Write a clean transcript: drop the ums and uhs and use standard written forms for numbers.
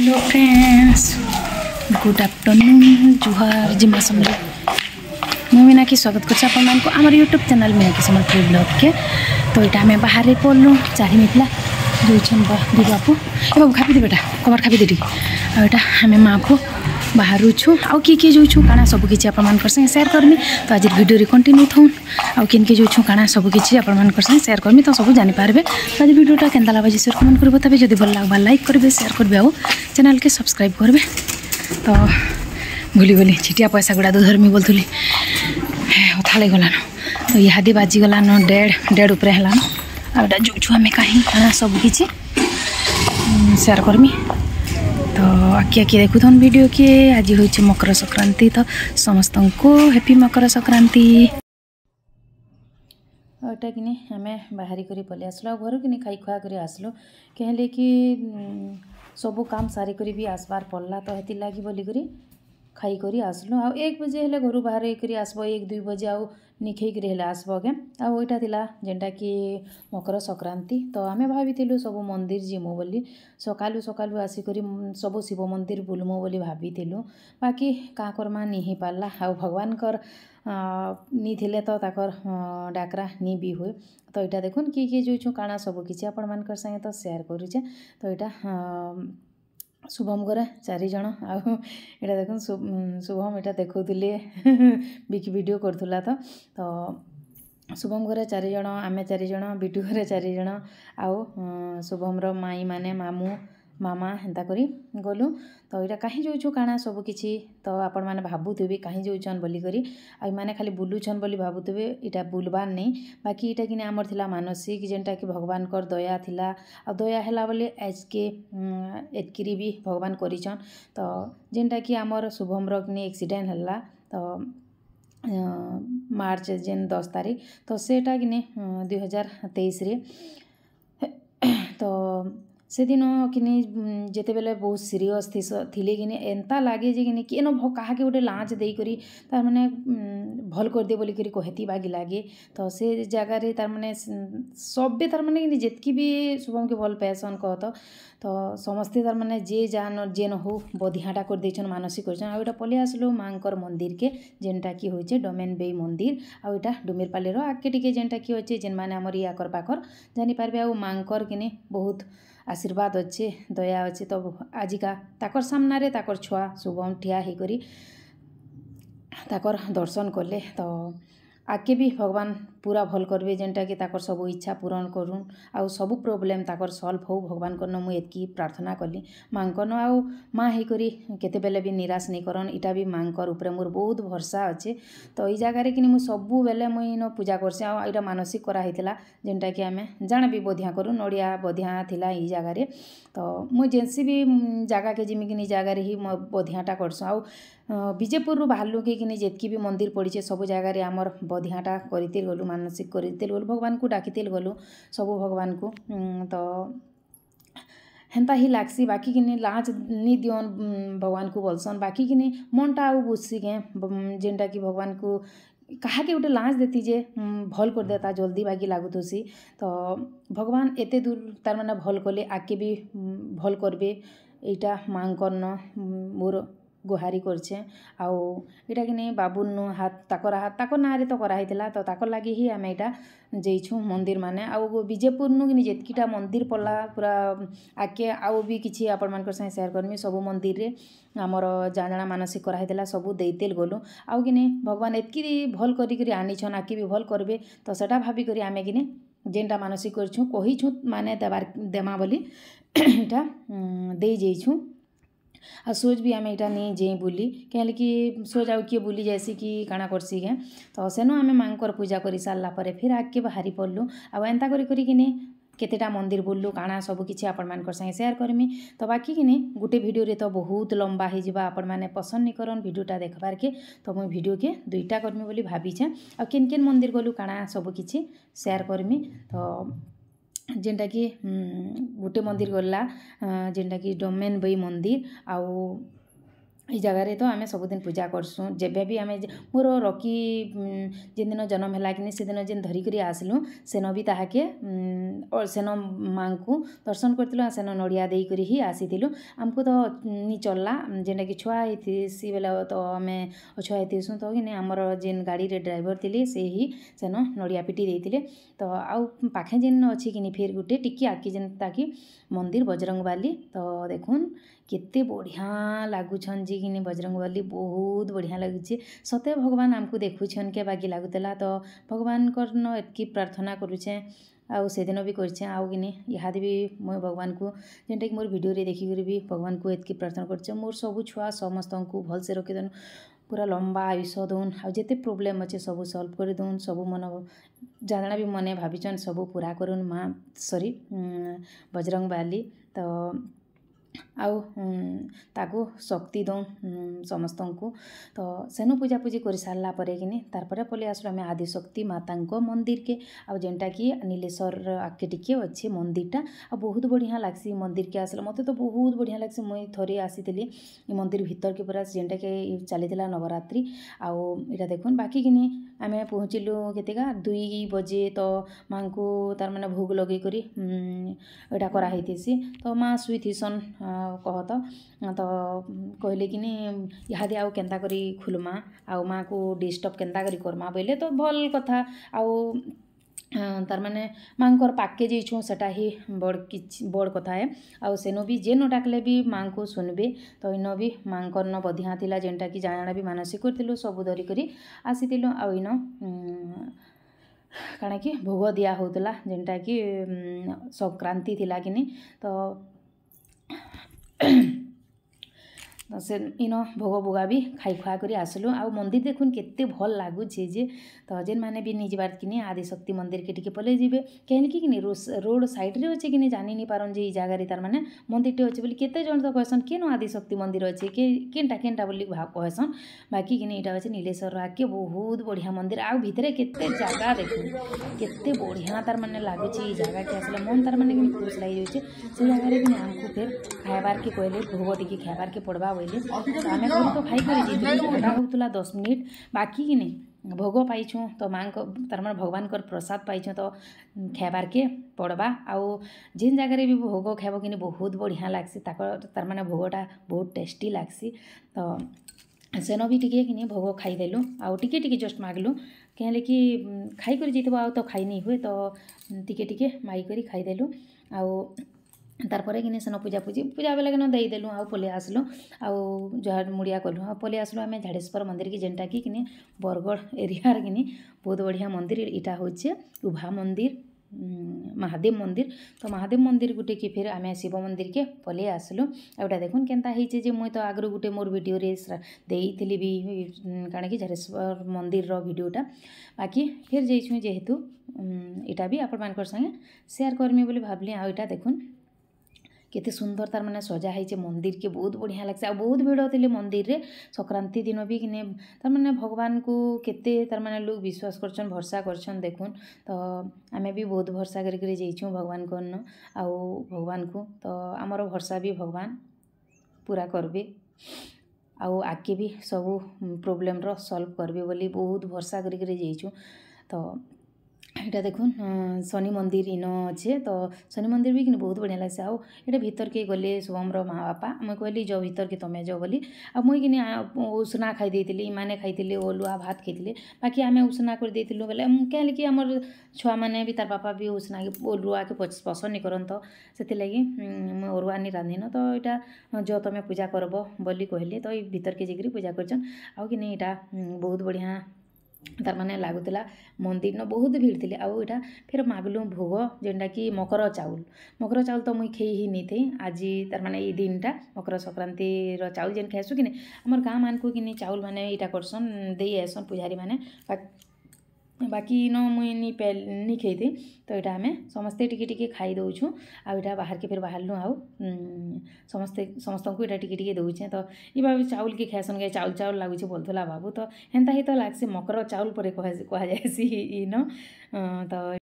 Hello friends, good afternoon. जुहार जिमा समझ मुझे मीनाक्षी स्वागत कर आम YouTube channel Meenakshi Sambalpur blog के। तो यहाँ आम बाहर पड़लु चारि मिला जो दी बापू ए बाबू खापी दे बेटा कवर खापी दे टी आम माँ को बाहर छू आउ किए जो छू काଣା सब किसी आपण संगे शेयर करमी। तो आज वीडियो कंटिन्यू थौन आउ किनके जो छू काଣା सब किसी आपण संगे शेयर करमी तो सब जानीपारे। तो आज वीडियोटा केन्दा लगा शेयर कमेंट कर बताबे, जब भल लगा लाइक करेंगे शेयर करेंगे आउ चैनल के सब्सक्राइब करेंगे। तो भूली गली छिटिया पैसा गुड़ा तो धरमी बोलूली अथाले गलान। तो इहादी बाजीगलान 1:30 उपरे हलान आटा जो छू आम कहीं काଣା सब किसी शेयर करमी। तो आखि देखुन वीडियो के आज हूँ मकर संक्रांति। तो समस्त को हैप्पी मकर संक्रांति। एटा कि आम बाहरी कर पलि आसलु घर कि खाई खुआ कर आसलु कहले कि सब काम सारिक भी आसबार पड़ला। तो हेती लगी बोलिक खाई कर आसलु। आ 1 बजे हेले घर बाहर कर आसब 1-2 बजे आउ निखेक हेले आसब के आईटा थिला जेनटा कि मकर संक्रांति। तो आमे भाविलु सब मंदिर जीमु बोली सकालू सकालू आसिक सब शिव मंदिर बुलमु बोली भाविलु। बाकी का करमा नी ही पारला आ भगवान कर नी थिले तो ताकर डाकरा नी भी हुए। तो यहाँ देखुन किए जो छू काଣା सब किसी आपण मान संगे तो शेयर करूचे। तो यहाँ शुभम घर 4 जन आउ एटा देखुन शुभम एटा देखुले बिकी वीडियो करथुला। तो शुभम घर 4 जन आमे 4 जन बिटू घर 4 जन आउ शुभम रो माई माने मामू मामा हेन्ता करी गलु। तो यहाँ कहीं जो काଣା सब किसी तो आपण मैंने भावुवे कहीं जोन बोलिक मैंने खाली बुलुछन बोली भावुवे इटा बुलबार नहीं। बाकी इटा कि आमर थिला मानसिक जेनटा कि भगवान कर दया थिला आ दया हैला बोले एज के एतकिरी भी भगवान करिछन। तो जेनटा कि आमर शुभम रो कि एक्सीडेंट हैला तो मार्च जेन 10 तारीख तो सेटा कि 2023 रे। तो से दिन किनी जेते बेले बहुत सीरियस थिले कि एंता लगे जे कि केन क्या गोटे लाँच देकरी तार माने भल कर दे बोली कहती बागी लगे। तो से जगार तार माने सबे तार माने जितकी भी शुभम के भल पैसन कह तो समस्ते तार माने जे जान जेन हो बधियाटा कर देछन मानसिक करछन। आ एटा पले आसलो मांकर मंदिर के जेनटा कि होइछे डोमेन बेई मंदिर आ एटा डुमिरपाली रो आके टिके जेनटा कि होइछे जेन माने हमर याकर पाकर जानि पारबे। आ मांकर किने बहुत आशीर्वाद अच्छे दया अच्छे। तो आजिका ताकर सामना ताकर छुआ शुभम ठिया ही करी ताकर दर्शन कले। तो आगे भी भगवान पूरा भल करबे जेनटा कि ताकर सब इच्छा पूरण करूँ आउ सब प्रोब्लेम ताकर सॉल्व हो भगवान करन मुझे एतकी प्रार्थना कली। मांकन आउ माँ ही करी केते बेले भी निराश नहीं करन इटा भी मांकर उपरे मोर बहुत भरसा अच्छे। तो ये जगार कि मुझे सबू बेले मुई न पूजा करसी आ इटा मानसिक करा हितला जेनटा कि आमे जाना भी बधिया करूँ नड़िया बधिया थिला ई जगार। तो मुझे जेनसी भी जगह के जिमी कि जगार ही बधियाटा करसु आउ विजयपुर रु बाहरलु कि जेतकी भी मंदिर पड़े सब जगार आमर बधियाटा करते गलु मानसिक करते गलु भगवान को डाकिते गलु सब भगवान को। तो हेन्ता ही लागसी बाकी कि लाँच नी दियन भगवान को बोलसन बाकी कि मनटा आउ बुझसी के जेनटा कि भगवान को कहा के गोटे लाँच देती जे भल कर देता जल्दी बागी लागुसी। तो भगवान एते दूर तार माने भल कले आके भी भल करबे एटा मांकर न मोर गुहारी करछे। आउ एटा कि बाबुन हाथ ताकर नारे तो कराइला तो ताकर लगी ही आम एटा जेइछु मंदिर माने आउ विजयपुर नु कि जेतकीटा मंदिर पड़ला पूरा आके आउ भी किछि आपण मानकर संगे शेयर करमी सब मंदिर रे आमर जाना मानसिक कराइला सब देते गलु आउ कि भगवान एतकी भल करी आनीछन आके भी भल करबे। तो सेटा भाभी करी आमे कि जेनटा मानसिक करछु कहिछु माने देमा बोली एटा दे जेइछु। आ सोच भी आम यहाँ नहीं जे बुली कहले कि सोच आउ किए बुली जैसी कि काଣା करसी के। तो सेनो आम मांकर पूजा कर सारा पर फिर आगे बाहरी पड़लु आ एंता करी केतेटा मंदिर बुललु काଣା सब किसी आपण मानकर संगे शेयर करमी। तो बाकी कि गोटे वीडियो रे तो बहुत लंबा हो जावा आपण माने पसंद नहीं करन वीडियोटा देखबार के। तो मुझे वीडियो के 2टा करमी बोली भावीछे आ केन केन मंदिर गलु काଣା सब किसी शेयर करमी। तो जेनटा कि गोटे मंदिर गला जेनटा कि डोमेन बई मंदिर आउ ई जगार तो आम सबुदिन पूजा करसूँ जेबे भी आम मोर रकी जिन दिन जन्म है कि से दिन जेन धरिक आसलु सेन भी ताके सेन माँ को दर्शन करूँ सेन नड़िया देकर ही आसीलु आमको तो नी चलला जेनटा कि छुआ होती बेले तो आम छुआ होतीसुँ तो कि आमर जेन गाड़ी रे ड्राइवर थे से ही सेन नड़िया पिटी देते तो आउ पाखे जेन अच्छी कि फिर गोटे टिकी आगे जेन ताकि मंदिर बजरंगबाली तो देखुन केते बढ़िया लगुन जी कि बजरंगबाली बहुत बढ़िया लगुच सते भगवान आमको देखुन के बाकी लगुला तो भगवान को एतकी प्रार्थना करुचे आउ से दिन भी करछे आउ कि इहादे भी मुझे भगवान को जेनटा कि मोर वीडियो रे देखिक भी भगवान को एतकी प्रार्थना करछे मोर सबू छुआ समस्त को भल से रखी पूरा लंबा आयुष दौन आते प्रोब्लेम अच्छे सब सल्व कर दौन सब मन जाना भी मने भाविचन सब पूरा करुन माँ सॉरी बजरंगबाली तो आउ ताकू शक्ति दौं समस्त को तो सेनु पूजा पूजी कर सारा पर कि तार पलि आसलु आम आदिशक्ति माता मंदिर के आ जेनटा कि नीलेश्वर आगे टिके अच्छे मंदिरटा आ बहुत बढ़िया लगसी मंदिर के आसला मत तो बहुत बढ़िया लगसी मुई थोड़े आसी मंदिर भीतर के पूरा जेनटा कि चली नवरात्रि आटा देखुन बाकी कि आम पहुँचलु केतेका 2 बजे तो माँ को तार माने भोग लगे करी एटा कराई तो माँ शुईथीसन कहत तो कहले कि इहादे आउ केन्ता करी खुलमा आउ माँ को डिस्टर्ब केन्ता करी करमा बोले तो भल कथा आउ तार माने माँकर पाके जाइछुँ सेटा ही बड़ कथा है आउ सेनो भी जेनो डाकले भी माँ को सुनबे तो इन भी माँकर न बधिया थिला जेनटा कि जाना भी मानसिक करथिलु सब धरी करी आसीथिलु आउ इन काଣା कि भोग दिया होतला जेनटा कि संक्रांति थिला कि तो से इन भोग भोगा भी खाई खुआ कर आसलु आ मंदिर देखुन केते भल लगुचे जे तो जेन माने भी निज बार कि आदिशक्ति मंदिर के टिके पले जीवे कहीं कि रोड साइड रे अच्छे कि जानी नहीं पारन जे जगार तार माने मंदिर टे अच्छे बोली केते जन तो कहसन केन आदिशक्ति मंदिर अच्छे केनटा केनटा बोली कहसन बाकी कि इटा अच्छे नीलेश्वर आगे बहुत बढ़िया मंदिर आ भितर केते जगह देखुन केते बढ़िया तार माने लगुचे जगह के आसले मन तार माने खुश लगी जाइए से जगह कि आमको फिर खाइबार के कहले भोग टिके खाइबार के पड़वा आम घर तो खाई कर होता 10 मिनिट बाकी कि भोग पाइछुँ तो माँ को तार माने भगवान कर प्रसाद पाइछुँ तो खाइबार के पड़वा आउ जेन जगह भी भोग खाइब कि बहुत बढ़िया लगसी तार माने भोगटा बहुत टेस्टी लगसी तो सेन भी टिके कि भोग खाईदेलु आउ टिके टिके जस्ट मागलु कहें कि खाई कर जाइए आउ तो खाई नहीं हुए तो टिके टिके माई करी खाईदेलु आउ तारपरे कि सेन पूजा बेले कि देदेलु आउ पलि आसलु आउ जहाँ मुड़िया कलु आ पलि आसलु आम झाड़ेश्वर मंदिर की जेनटा कि बरगढ़ एरिया कि बहुत बढ़िया मंदिर इटा होचे उभा मंदिर महादेव मंदिर तो महादेव मंदिर गुटे कि फिर आम शिव मंदिर के पलि आसलु आउटा देखुन केन्ता होइचे जे मुई तो आगु गुटे मोर वीडियो रे देइथिली भी काଣା कि झाड़ेश्वर मंदिर रो वीडियोटा बाकी फिर जाइछुँ जेहेतु इटा भी आपण मानकर संगे शेयर करमी बोली भाबली आ इटा देखुन केते सुंदर तार माने सजा है मंदिर के बहुत बढ़िया लगसे आ बहुत भीड़ होते मंदिर रे संक्रांति दिन भी कि तार माने भगवान को केते तार माने लोग विश्वास करछन भरोसा करछन देखुन तो आमे भी बहुत भरोसा करके जाइछुँ भगवान को न आउ भगवान को तो आमर भरोसा भी भगवान पूरा करबे आउ आगे भी सब प्रोब्लेम रो सॉल्व करबे बोली बहुत भरोसा करके जाइछुँ तो এটা দেখুন शनि मंदिर इन अच्छे तो शनि मंदिर भी कि बहुत बढ़िया लगे आउ ये भीतर के गले शुभम रो माँ बापा मुझे कहली जो भीतर के तुम्हें जो बोली अब मुई कि उसना खाई देती माने खाई ओलुआ भात खाई बाकी आम उसना कर देलु बोले कहें कि आमर छुआ मैंने भी तार बापा भी उसना ओलुआ के पसंद नहीं करन तो से लगी मुझे अरुआ नहीं रांधिन तो यहाँ जो तुम्हें पूजा करब बोली कहली तो ये भीतर के जाकर पूजा करछन आउ कि यहाँ बहुत बढ़िया तार माने लागुला मंदिर न बहुत भीड़ थी आउ इटा फिर मागलु भोग जेनटा कि मकर चाउल तो मुई खेई ही नहीं थी आज तार माने ये दिनटा मकर संक्रांति चाउल जेन खाइसु कि आमर गाँ मान को कि चाउल माने इटा करसन दे आसन पुजारी माने बाकी न मुई नहीं खाई थी तो यहाँ आम समस्ते टिके टिके खाई दौछुँ आ इटा बाहर के फिर बाहरलु आउ समस्त को इटा टिके टिके दौचे तो ये बाबू चाउल की खाएसन गए चाउल चाउल लगुचे बोलथला बाबू तो हेन्ता ही तो लागसी मकर चाउल पर कह जाएसी इन तो